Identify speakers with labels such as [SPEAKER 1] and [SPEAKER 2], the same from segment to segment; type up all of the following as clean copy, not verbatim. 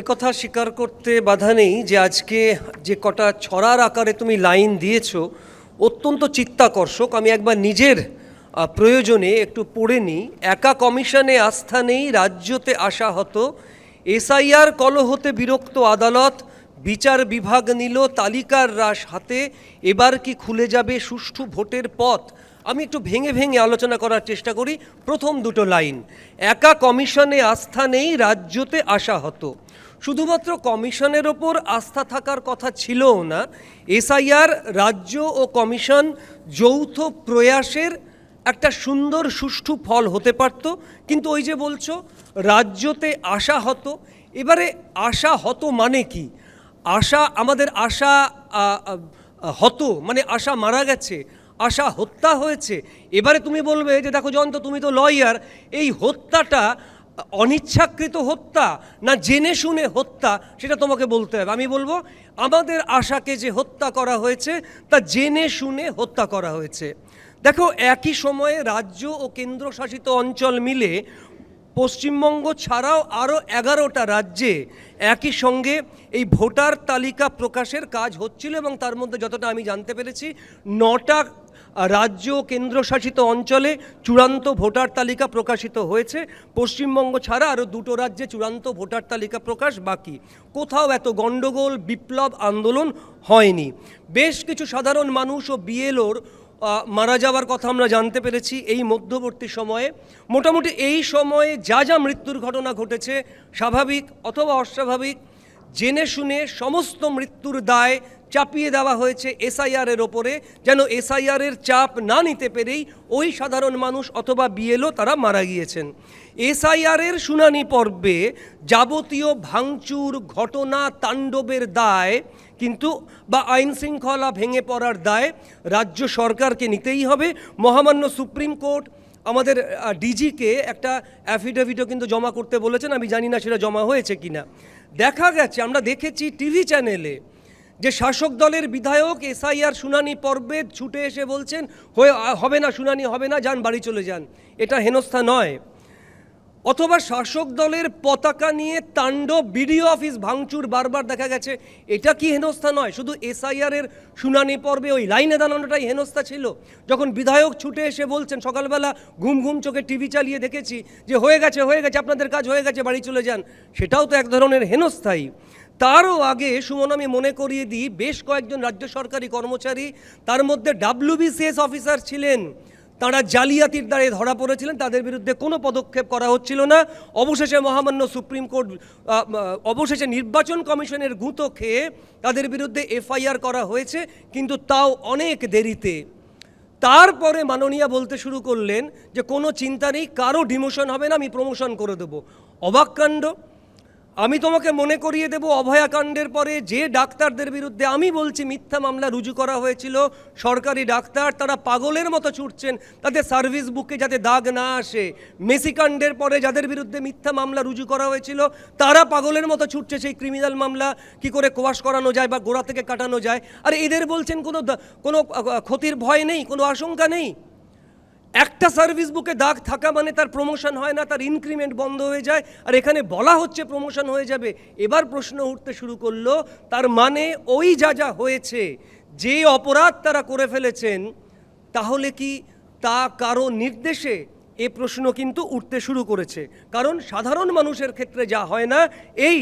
[SPEAKER 1] একথা স্বীকার করতে বাধা নেই যে আজকে যে কটা ছড়ার আকারে তুমি লাইন দিয়েছো অত্যন্ত চিত্তাকর্ষক। আমি একবার নিজের প্রয়োজনে একটু পড়ে নিই। একা কমিশনে আস্থা নেই, রাজ্যতে আশাহত, এসআইআর কলহতে বিরক্ত আদালত, বিচার বিভাগ নিল তালিকার রাশ হাতে, এবার কি খুলে যাবে সুষ্ঠু ভোটের পথ। আমি একটু ভেঙে ভেঙে আলোচনা করার চেষ্টা করি। প্রথম দুটো লাইন, একা কমিশনে আস্থা নেই, রাজ্যতে আশাহত। শুধুমাত্র কমিশনের ওপর আস্থা থাকার কথা ছিলও না, এসআইআর রাজ্য ও কমিশন যৌথ প্রয়াসের একটা সুন্দর সুষ্ঠু ফল হতে পারত। কিন্তু ওই যে বলছো রাজ্যতে আশাহত, এবারে আশাহত মানে কি? আশা, আমাদের আশা হত মানে আশা মারা গেছে, আশা হত্যা হয়েছে। এবারে তুমি বলবে যে দেখো জয়ন্ত, তুমি তো লয়ার, এই হত্যাটা অনিচ্ছাকৃত হত্যা না জেনে শুনে হত্যা, সেটা তোমাকে বলতে হবে। আমি বলবো আমাদের আশাকে যে হত্যা করা হয়েছে তা জেনে শুনে হত্যা করা হয়েছে। দেখো, একই সময়ে রাজ্য ও কেন্দ্রশাসিত অঞ্চল মিলে পশ্চিমবঙ্গ ছাড়াও আরও 11টা রাজ্যে একই সঙ্গে এই ভোটার তালিকা প্রকাশের কাজ হচ্ছিল, এবং তার মধ্যে যতটা আমি জানতে পেরেছি 9টা রাজ্য কেন্দ্রশাসিত অঞ্চলে চূড়ান্ত ভোটার তালিকা প্রকাশিত হয়েছে। পশ্চিমবঙ্গ ছাড়া আরও 2টো রাজ্যে চূড়ান্ত ভোটার তালিকা প্রকাশ বাকি। কোথাও এত গণ্ডগোল, বিপ্লব, আন্দোলন হয়নি। বেশ কিছু সাধারণ মানুষ ও বিএলওর মারা যাওয়ার কথা আমরা জানতে পেরেছি এই মধ্যবর্তী সময়ে। মোটামুটি এই সময়ে যা যা মৃত্যুর ঘটনা ঘটেছে, স্বাভাবিক অথবা অস্বাভাবিক, জেনে শুনে সমস্ত মৃত্যুর দায় চাপিয়ে দেওয়া হয়েছে এসআইআরের ওপরে, যেন এসআইআরের চাপ না নিতে পেরেই ওই সাধারণ মানুষ অথবা বিএলও তারা মারা গিয়েছেন। এসআইআরের শুনানি পর্বে যাবতীয় ভাঙচুর, ঘটনা, তাণ্ডবের দায় কিন্তু বা আইন শৃঙ্খলা ভেঙে পড়ার দায় রাজ্য সরকারকে নিতেই হবে। মহামান্য সুপ্রিম কোর্ট আমাদের ডিজিকে একটা অ্যাফিডেভিটও কিন্তু জমা করতে বলেছেন। আমি জানি না সেটা জমা হয়েছে কিনা। দেখা গেছে, আমরা দেখেছি টিভি চ্যানেলে, যে শাসক দলের বিধায়ক এসআইআর শুনানি পর্বে ছুটে এসে বলছেন হবে না, শুনানি হবে না, যান বাড়ি চলে যান। এটা হেনস্থা নয়? অথবা শাসক দলের পতাকা নিয়ে তাণ্ডব, বিডিও অফিস ভাঙচুর বারবার দেখা গেছে, এটা কি হেনস্থা নয়? শুধু এসআইআরের শুনানি পর্বে ওই লাইনে দাঁড়ানোটাই হেনস্থা ছিল? যখন বিধায়ক ছুটে এসে বলছেন, সকালবেলা ঘুম ঘুম চোখে টিভি চালিয়ে দেখেছি যে হয়ে গেছে, আপনাদের কাজ হয়ে গেছে, বাড়ি চলে যান, সেটাও তো এক ধরনের হেনস্থাই। তারও আগে সুমন, আমি মনে করিয়ে দিই, বেশ কয়েকজন রাজ্য সরকারি কর্মচারী, তার মধ্যে WBCS অফিসার ছিলেন, তারা জালিয়াতির দ্বারে ধরা পড়েছিলেন, তাদের বিরুদ্ধে কোনো পদক্ষেপ করা হচ্ছিল না। অবশেষে মহামান্য সুপ্রিম কোর্ট অবশেষে নির্বাচন কমিশনের গুঁতো খেয়ে তাদের বিরুদ্ধে এফআইআর করা হয়েছে, কিন্তু তাও অনেক দেরিতে। তারপরে মাননীয়া বলতে শুরু করলেন যে কোনো চিন্তা নেই, কারো ডিমোশন হবে না, আমি প্রমোশন করে দেবো। অবাক কাণ্ড। আমি তোমাকে মনে করিয়ে দেব, অভয়াকাণ্ডের পরে যে ডাক্তারদের বিরুদ্ধে আমি বলছি মিথ্যা মামলা রুজু করা হয়েছিল, সরকারি ডাক্তার, তারা পাগলের মতো ছুটছেন তাদের সার্ভিস বুকে যাতে দাগ না আসে। মেসিকাণ্ডের পরে যাদের বিরুদ্ধে মিথ্যা মামলা রুজু করা হয়েছিল, তারা পাগলের মতো ছুটছে সেই ক্রিমিনাল মামলা কি করে কোয়াশ করানো যায় বা গোড়া থেকে কাটানো যায়। আর এদের বলছেন কোনো ক্ষতির ভয় নেই, কোনো আশঙ্কা নেই। একটা সার্ভিস বুকে দাগ থাকা মানে তার প্রমোশন হয় না, তার ইনক্রিমেন্ট বন্ধ হয়ে যায়। আর এখানে বলা হচ্ছে প্রমোশন হয়ে যাবে। এবার প্রশ্ন উঠতে শুরু করলো, তার মানে ওই যা যা হয়েছে, যে অপরাধ তারা করে ফেলেছেন, তাহলে কি তা কারো নির্দেশে? এ প্রশ্ন কিন্তু উঠতে শুরু করেছে। কারণ সাধারণ মানুষের ক্ষেত্রে যা হয় না, এই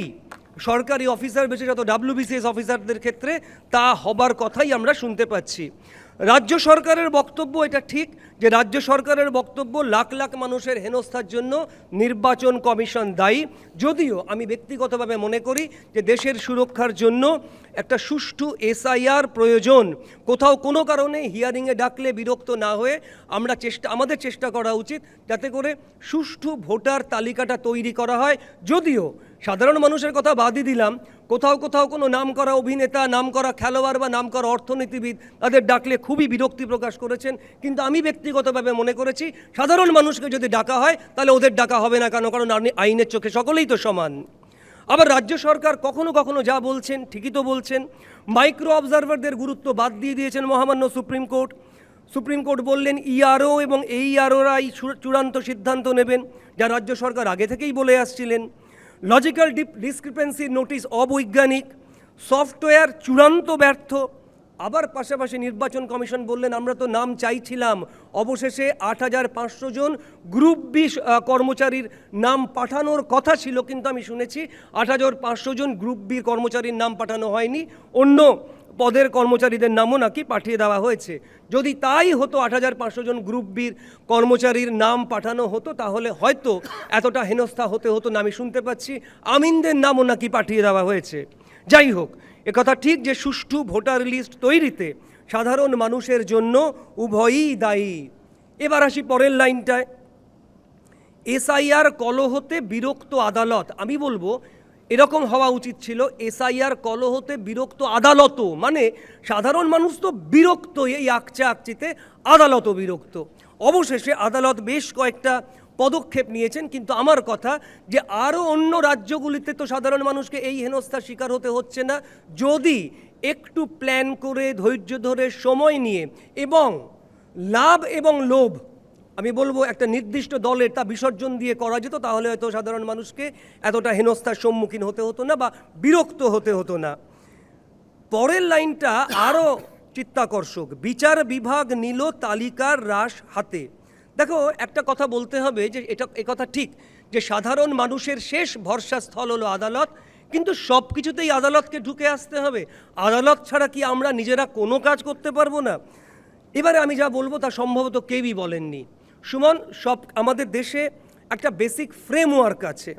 [SPEAKER 1] সরকারি অফিসার বিশেষত WBCS অফিসারদের ক্ষেত্রে তা হবার কথাই আমরা শুনতে পাচ্ছি। রাজ্য সরকারের বক্তব্য এটা ঠিক, যে রাজ্য সরকারের বক্তব্য লাখ লাখ মানুষের হেনস্থার জন্য নির্বাচন কমিশন দায়ী। যদিও আমি ব্যক্তিগতভাবে মনে করি যে দেশের সুরক্ষার জন্য একটা সুষ্ঠু এসআইআর প্রয়োজন। কোথাও কোনো কারণে হিয়ারিংয়ে ডাকলে বিরক্ত না হয়ে আমাদের চেষ্টা করা উচিত যাতে করে সুষ্ঠু ভোটার তালিকাটা তৈরি করা হয়। যদিও সাধারণ মানুষের কথা বাদই দিলাম, কোথাও কোথাও কোনো নামকরা অভিনেতা, নামকরা খেলোয়াড় বা নামকরা অর্থনীতিবিদ তাদের ডাকলে খুবই বিরক্তি প্রকাশ করেছেন। কিন্তু আমি ব্যক্তিগতভাবে মনে করেছি সাধারণ মানুষকে যদি ডাকা হয় তাহলে ওদের ডাকা হবে না কেন? কারণ আইনের চোখে সকলেই তো সমান। আবার রাজ্য সরকার কখনো কখনো যা বলছেন ঠিকই তো বলছেন। মাইক্রো অবজারভারদের গুরুত্ব বাদ দিয়ে দিয়েছেন মহামান্য সুপ্রিম কোর্ট। সুপ্রিম কোর্ট বললেন ইআরও এবং এইআরওরাই চূড়ান্ত সিদ্ধান্ত নেবেন, যা রাজ্য সরকার আগে থেকেই বলে আসছিলেন। লজিক্যাল ডিসক্রিপেন্সি নোটিশ অবৈজ্ঞানিক, সফটওয়্যার চূড়ান্ত ব্যর্থ। আবার পাশাপাশি নির্বাচন কমিশন বললেন আমরা তো নাম চাইছিলাম, অবশেষে 8,500 জন গ্রুপ বি কর্মচারীর নাম পাঠানোর কথা ছিল, কিন্তু আমি শুনেছি 8,500 জন গ্রুপ বি কর্মচারীর নাম পাঠানো হয়নি, অন্য পদের কর্মচারীদের নামও নাকি পাঠিয়ে দেওয়া হয়েছে। যদি তাই হতো, 8,500 জন গ্রুপ বির কর্মচারীর নাম পাঠানো হতো, তাহলে হয়তো এতটা হেনস্থা হতে হতো না। আমি শুনতে পাচ্ছি আমিনদের নামও নাকি পাঠিয়ে দেওয়া হয়েছে। যাই হোক, একথা ঠিক যে সুষ্ঠু ভোটার লিস্ট তৈরিতে সাধারণ মানুষের জন্য উভয়ই দায়ী। এবার আসি পরের লাইনটায়, এসআইআর কলহতে বিরক্ত আদালত। আমি বলবো এরকম হওয়া উচিত ছিল, এসআইআর কলহতে বিরক্ত আদালতও, মানে সাধারণ মানুষ তো বিরক্ত, এই আকচা আকচিতে আদালতও বিরক্ত। অবশেষে আদালত বেশ কয়েকটা পদক্ষেপ নিয়েছেন, কিন্তু আমার কথা যে আরও অন্য রাজ্যগুলিতে তো সাধারণ মানুষকে এই হেনস্থার শিকার হতে হচ্ছে না, যদি একটু প্ল্যান করে ধৈর্য ধরে সময় নিয়ে এবং লাভ এবং লোভ, আমি বলবো একটা নির্দিষ্ট দলের তা বিসর্জন দিয়ে করা যেত, তাহলে হয়তো সাধারণ মানুষকে এতটা হেনস্থার সম্মুখীন হতে হতো না বা বিরক্ত হতে হতো না। পরের লাইনটা আরও চিত্তাকর্ষক, বিচার বিভাগ নিল তালিকার হ্রাস হাতে। দেখো, একটা কথা বলতে হবে যে একথা ঠিক যে সাধারণ মানুষের শেষ ভরসাস্থল হলো আদালত, কিন্তু সব কিছুতেই আদালতকে ঢুকে আসতে হবে। আদালত ছাড়া কি আমরা নিজেরা কোনো কাজ করতে পারবো না? এবারে আমি যা বলবো তা সম্ভবত কেউই বলেননি। সুমন, সব আমাদের দেশে একটা বেসিক ফ্রেমওয়ার্ক আছে।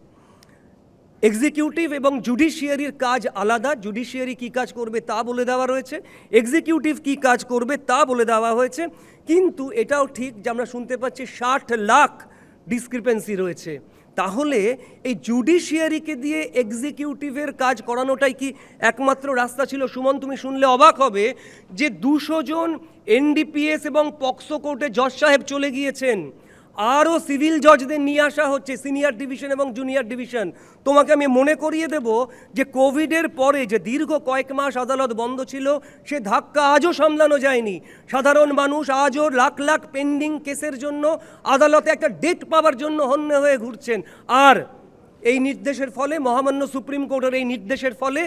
[SPEAKER 1] এক্সিকিউটিভ এবং জুডিশিয়ারির কাজ আলাদা, জুডিশিয়ারি কী কাজ করবে তা বলে দেওয়া রয়েছে, এক্সিকিউটিভ কী কাজ করবে তা বলে দেওয়া হয়েছে। কিন্তু এটাও ঠিক যে আমরা শুনতে পাচ্ছি 60 লাখ ডিসক্রিপেন্সি রয়েছে। তাহলে এই জুডিশিয়ারিকে দিয়ে এক্সিকিউটিভের কাজ করানোটাই কি একমাত্র রাস্তা ছিল? সুমন, তুমি শুনলে অবাক হবে যে 200 জন এনডিপিএস এবং পক্সো কোর্টে জজ সাহেব চলে গিয়েছেন, আরও সিভিল জজদের নিয়ে আসা হচ্ছে, সিনিয়র ডিভিশন এবং জুনিয়র ডিভিশন। তোমাকে আমি মনে করিয়ে দেব যে কোভিডের পরে যে দীর্ঘ কয়েক মাস আদালত বন্ধ ছিল, সে ধাক্কা আজও সামলানো যায়নি। সাধারণ মানুষ আজও লাখ লাখ পেন্ডিং কেসের জন্য আদালতে একটা ডেট পাওয়ার জন্য হন্যে হয়ে ঘুরছেন। আর এই নির্দেশের ফলে, মহামান্য সুপ্রিম কোর্টের এই নির্দেশের ফলে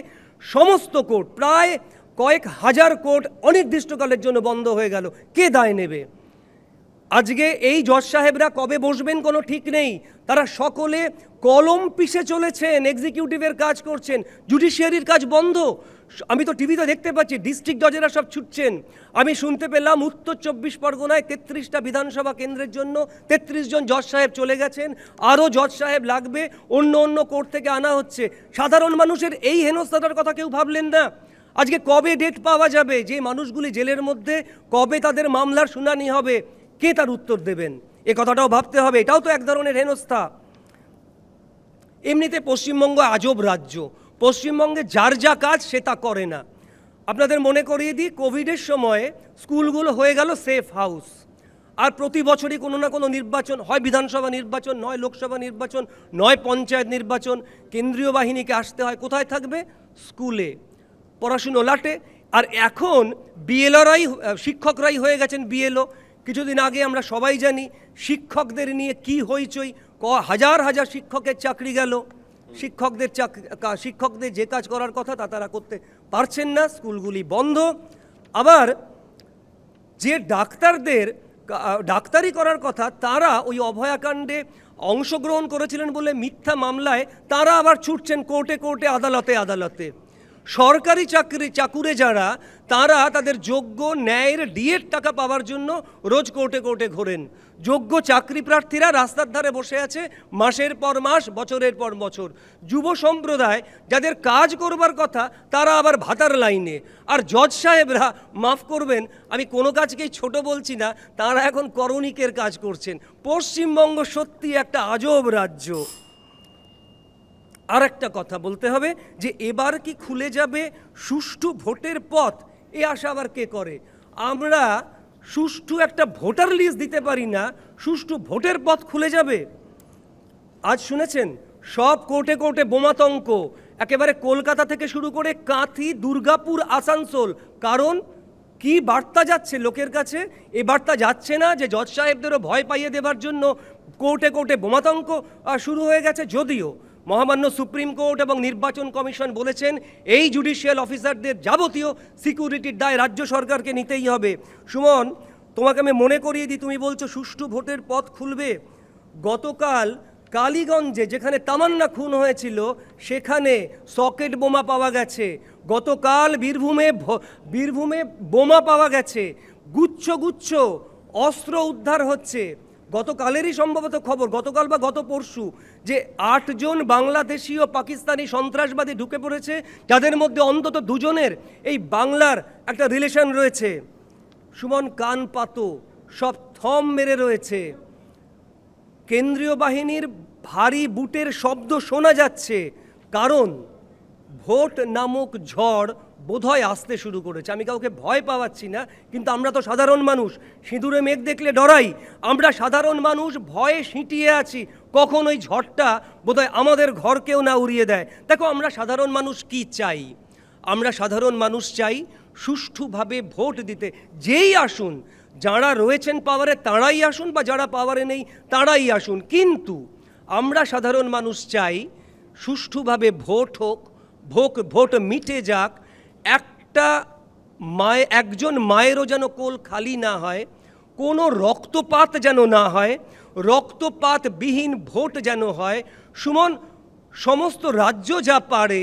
[SPEAKER 1] সমস্ত কোর্ট, প্রায় কয়েক হাজার কোর্ট অনির্দিষ্টকালের জন্য বন্ধ হয়ে গেল। কে দায় নেবে? আজকে এই জজ সাহেবরা কবে বসবেন কোনো ঠিক নেই, তারা সকলে কলম পিষে চলেছেন, এক্সিকিউটিভের কাজ করছেন, জুডিশিয়ারির কাজ বন্ধ। আমি তো টিভিতে দেখতে পাচ্ছি ডিস্ট্রিক্ট জজেরা সব ছুটছেন। আমি শুনতে পেলাম উত্তর 24 পরগনায় 33টা বিধানসভা কেন্দ্রের জন্য 33 জন জজ সাহেব চলে গেছেন, আরও জজ সাহেব লাগবে, অন্য অন্য কোর্ট থেকে আনা হচ্ছে। সাধারণ মানুষের এই হেনস্থাটার কথা কেউ ভাবলেন না। আজকে কবে ডেট পাওয়া যাবে, যে মানুষগুলি জেলের মধ্যে, কবে তাদের মামলার শুনানি হবে, কে তার উত্তর দেবেন? এ কথাটাও ভাবতে হবে। এটাও তো এক ধরনের হেনস্থা। এমনিতে পশ্চিমবঙ্গ আজব রাজ্য, পশ্চিমবঙ্গে যার যা কাজ সে তা করে না। আপনাদের মনে করিয়ে দিই, কোভিডের সময়ে স্কুলগুলো হয়ে গেল সেফ হাউস, আর প্রতি বছরই কোনো না কোনো নির্বাচন, হয় বিধানসভা নির্বাচন, নয় লোকসভা নির্বাচন, নয় পঞ্চায়েত নির্বাচন, কেন্দ্রীয় বাহিনীকে আসতে হয়। কোথায় থাকবে? স্কুলে, পড়াশুনো লাটে। আর এখন বিএলওরাই, শিক্ষকরাই হয়ে গেছেন বিএলও। কিছুদিন আগে আমরা সবাই জানি শিক্ষকদের নিয়ে কি হইচই, হাজার হাজার শিক্ষকের চাকরি গেল। শিক্ষকদের যে কাজ করার কথা তা তারা করতে পারছেন না, স্কুলগুলি বন্ধ। আবার যে ডাক্তারদের ডাক্তারি করার কথা, তারা ওই অভয়াকাণ্ডে অংশগ্রহণ করেছিলেন বলে মিথ্যা মামলায় তারা আবার ছুটছেন কোর্টে কোর্টে, আদালতে আদালতে। সরকারি চাকুরে যারা, তারা তাদের যোগ্য ন্যায়ের ডিএর টাকা পাওয়ার জন্য রোজ কোর্টে কোর্টে ঘোরেন। যোগ্য চাকরি প্রার্থীরা রাস্তার ধারে বসে আছে মাসের পর মাস, বছরের পর বছর। যুব সম্প্রদায় যাদের কাজ করবার কথা, তারা আবার ভাতার লাইনে। আর জজ সাহেবরা, মাফ করবেন আমি কোনো কাজকেই ছোট বলছি না, তারা এখন করণিকের কাজ করছেন। পশ্চিমবঙ্গ সত্যি একটা আজব রাজ্য। আর একটা কথা বলতে হবে যে এবার কি খুলে যাবে সুষ্ঠু ভোটের পথ? এ আশা আবার কে করে? আমরা সুষ্ঠু একটা ভোটার লিস্ট দিতে পারি না, সুষ্ঠু ভোটের পথ খুলে যাবে? আজ শুনেছেন সব কোর্টে কোর্টে বোমাতঙ্ক, একেবারে কলকাতা থেকে শুরু করে কাঁথি, দুর্গাপুর, আসানসোল। কারণ কি বার্তা যাচ্ছে লোকের কাছে? এ বার্তা যাচ্ছে না যে জজ সাহেবদেরও ভয় পাইয়ে দেবার জন্য কোর্টে কোর্টে বোমাতঙ্ক শুরু হয়ে গেছে? যদিও মহামান্য সুপ্রিম কোর্ট এবং নির্বাচন কমিশন বলেছেন এই জুডিশিয়াল অফিসারদের যাবতীয় সিকিউরিটির দায় রাজ্য সরকারকে নিতেই হবে। সুমন, তোমাকে আমি মনে করিয়ে দিই, তুমি বলছো সুষ্ঠু ভোটের পথ খুলবে। গতকাল কালীগঞ্জে যেখানে তামান্না খুন হয়েছিল সেখানে সকেট বোমা পাওয়া গেছে। গতকাল বীরভূমে বোমা পাওয়া গেছে। গুচ্ছ গুচ্ছ অস্ত্র উদ্ধার হচ্ছে। গতকালেরই সম্ভবত খবর, গতকাল বা গত পরশু, যে 8 জন বাংলাদেশি ও পাকিস্তানি সন্ত্রাসবাদী ঢুকে পড়েছে, যাদের মধ্যে অন্তত 2 জনের এই বাংলার একটা রিলেশন রয়েছে। সুমন, কান পাতো, সব থম মেরে রয়েছে। কেন্দ্রীয় বাহিনীর ভারী বুটের শব্দ শোনা যাচ্ছে, কারণ ভোট নামক ঝড় বোধহয় আসতে শুরু করেছে। আমি কাউকে ভয় পাওয়াচ্ছি না, কিন্তু আমরা তো সাধারণ মানুষ, সিঁদুরে মেঘ দেখলে ডরাই। আমরা সাধারণ মানুষ ভয়ে সিঁটিয়ে আছি, কখন ওই ঝড়টা বোধহয় আমাদের ঘরকেও না উড়িয়ে দেয়। দেখো, আমরা সাধারণ মানুষ কি চাই? আমরা সাধারণ মানুষ চাই সুষ্ঠুভাবে ভোট দিতে। যেই আসুন, যারা রয়েছেন পাওয়ারে তাঁরাই আসুন, বা যারা পাওয়ারে নেই তাঁরাই আসুন, কিন্তু আমরা সাধারণ মানুষ চাই সুষ্ঠুভাবে ভোট হোক, ভোট মিটে যাক। একজন মায়েরও যেন কোল খালি না হয়, কোনো রক্তপাত যেন না হয়, রক্তপাতবিহীন ভোট যেন হয়। সুমন, সমস্ত রাজ্য যা পারে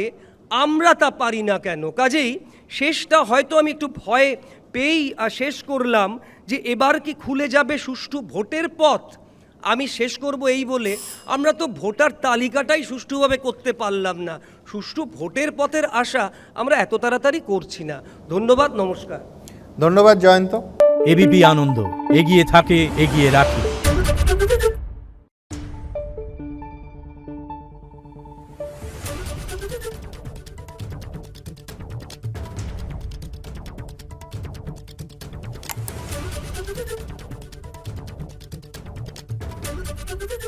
[SPEAKER 1] আমরা তা পারি না কেন? কাজেই শেষটা হয়তো আমি একটু ভয় পেয়েই শেষ করলাম, যে এবার কি খুলে যাবে সুষ্ঠু ভোটের পথ। আমি শেষ করব এই বলে, আমরা তো ভোটার তালিকাটাই সুষ্ঠুভাবে করতে পারলাম না। সুষ্ঠু ভোটের পথের আশা আমরা এত তাড়াতাড়ি করছি না। ধন্যবাদ, নমস্কার।
[SPEAKER 2] ধন্যবাদ জয়ন্ত।
[SPEAKER 3] এবিপি আনন্দ, এগিয়ে থাকে, এগিয়ে রাখে।
[SPEAKER 4] Thank you.